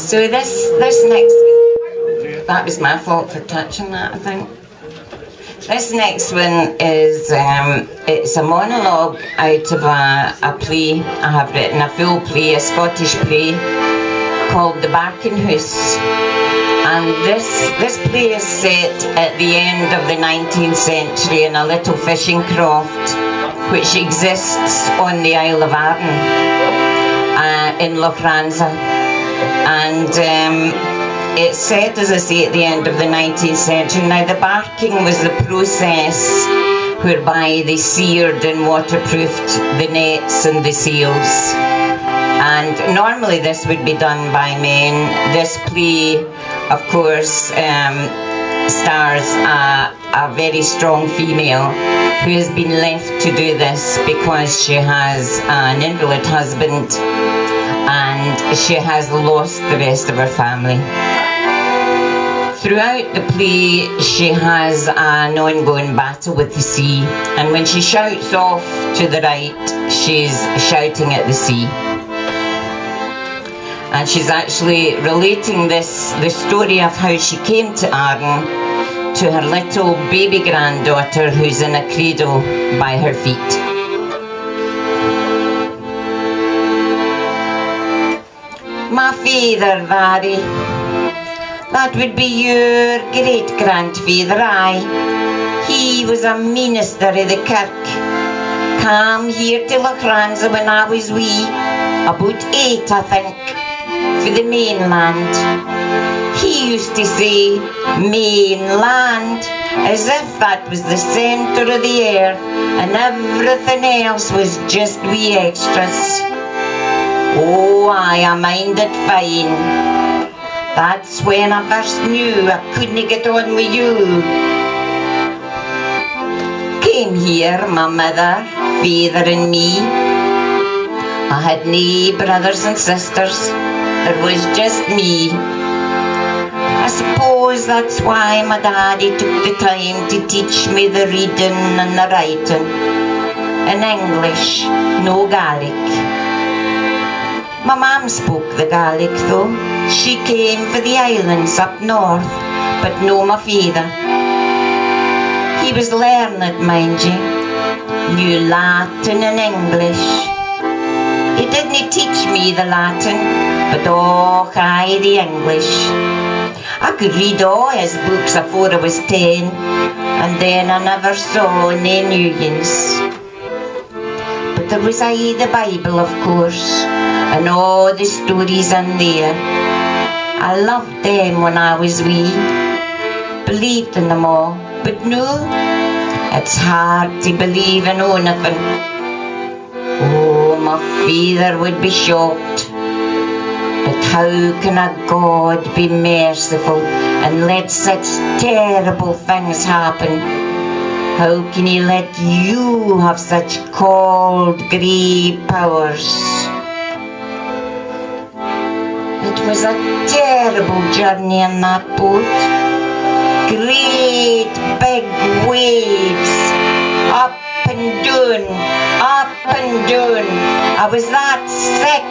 So this next, that was my fault for touching that, I think. This next one is, it's a monologue out of a play. I have written a full play, a Scottish play, called The Barkin House. And this play is set at the end of the 19th century in a little fishing croft which exists on the Isle of Arran, in Lochranza. And it's set, as I say, at the end of the 19th century. Now, the barking was the process whereby they seared and waterproofed the nets and the sails. And normally this would be done by men. This play, of course, stars a very strong female who has been left to do this because she has an invalid husband and she has lost the rest of her family. Throughout the play, she has an ongoing battle with the sea, and when she shouts off to the right, she's shouting at the sea. And she's actually relating the story of how she came to Arran to her little baby granddaughter who's in a cradle by her feet. My father, Barry, that would be your great-grandfather, aye. He was a minister of the kirk. Came here to Lochranza when I was wee, about 8, I think, for the mainland. He used to say, mainland, as if that was the centre of the earth and everything else was just wee extras. Oh, I mind it fine. That's when I first knew I couldn't get on with you. Came here, my mother, father and me. I had no brothers and sisters. There was just me. I suppose that's why my daddy took the time to teach me the reading and the writing. In English, no Gaelic. My mum spoke the Gaelic though. She came for the islands up north, but no my father. He was learned, mind you. Knew Latin and English. He didn't teach me the Latin, but oh, aye, the English. I could read all his books afore I was 10, and then I never saw any new ones. But there was aye the Bible, of course, and all the stories in there. I loved them when I was wee, believed in them all, but no, it's hard to believe in anything. Oh, my father would be shocked. But how can a God be merciful and let such terrible things happen? How can he let you have such cold, grey powers? It was a terrible journey in that boat. Great big waves, up and down, up and down. I was that sick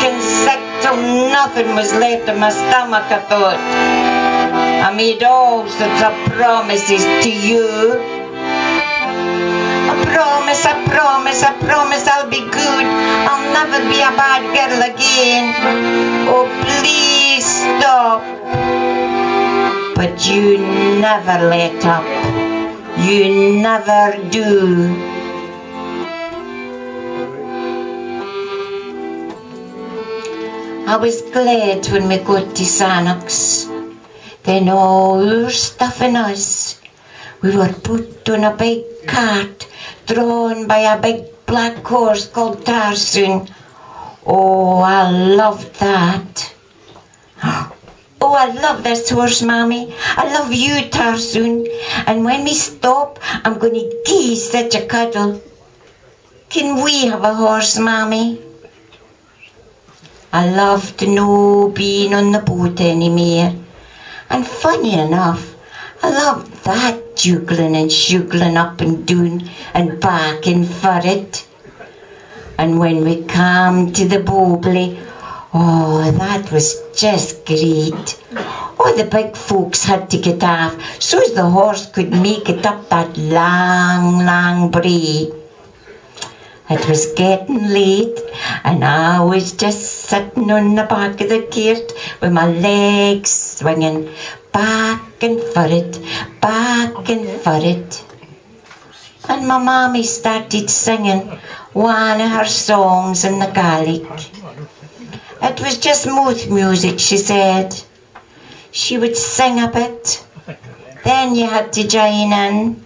and sick till nothing was left in my stomach, I thought. I made all sorts of promises to you. I promise I'll be good. I'll never be a bad girl again. Oh, please stop. But you never let up. You never do. I was glad when we got to Sannox. Then all our stuff and us, we were put on a big cart drawn by a big black horse called Tarsoon. Oh, I loved that. Oh, I love this horse, Mommy. I love you, Tarsoon. And when we stop, I'm going to give you such a cuddle. Can we have a horse, Mommy? I loved no being on the boat anymore. And funny enough, I loved that juggling and shuggling up and down and back and for it. And when we came to the Bobly, Oh, that was just great. All the big folks had to get off so's the horse could make it up that long brae. It was getting late and I was just sitting on the back of the cart with my legs swinging back and forth, back and forth. And my mommy started singing one of her songs in the Gaelic. It was just mouth music, she said. She would sing a bit, then you had to join in.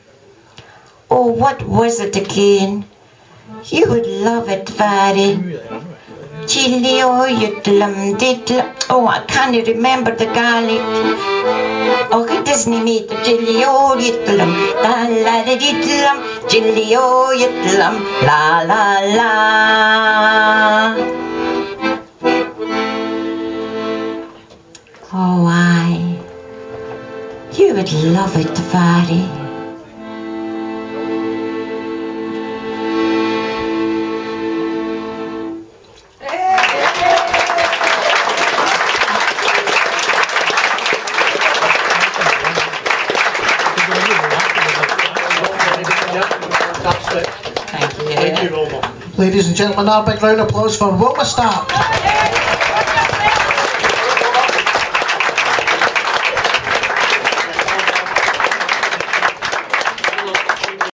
Oh, what was it again? You would love it very. Oh, I can't remember the Gaelic. Oh, it doesn't meet Gillio Yitlam, la la la ditlam, Gillio Yitlam, la la la. Oh, aye. You would love it very. Ladies and gentlemen, now a big round of applause for Wilma Stark.